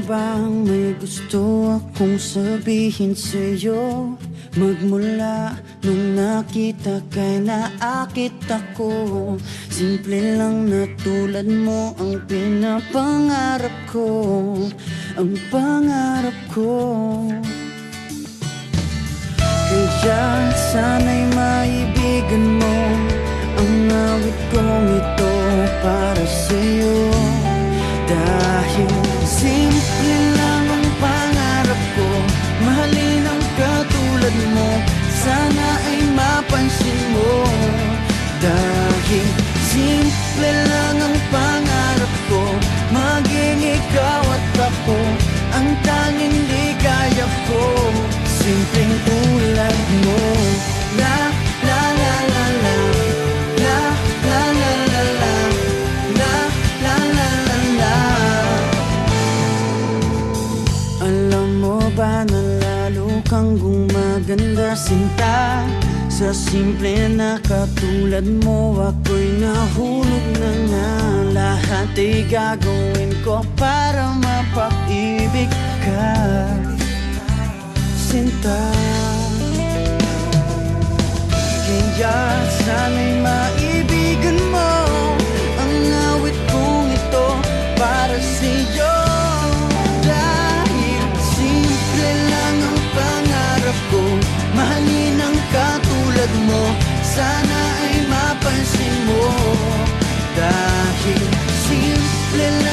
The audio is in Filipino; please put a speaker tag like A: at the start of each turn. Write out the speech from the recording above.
A: bang may gusto akong sabihin sa'yo? Magmula nung nakita kay naakit ako. Simple lang na tulad mo ang pinapangarap ko. Ang pangarap ko. Kaya sana'y maibigan mo ang awit kong ito para sa'yo. Dahil simple lang ang pangarap ko, mahalin ang katulad mo, sana ay mapansin mo. Dahil simple lang ang pangarap ko, maging ikaw at ako, ang tanging ligaya ko. Simpleng tulad mo. La la la la la, la la la la la, la la la la la. Alam mo ba na lalo kang gumaganda, sinta? Sa simple na katulad mo, ako'y nahulog na nga. Lahat ay gagawin ko para mapag-ibig ka, sinta. Kaya sana'y maibigan mo ang awit kong ito para sa'yo. Dahil simple lang ang pangarap ko, mahalin ang katulad mo, sana ay mapansin mo. Dahil simple lang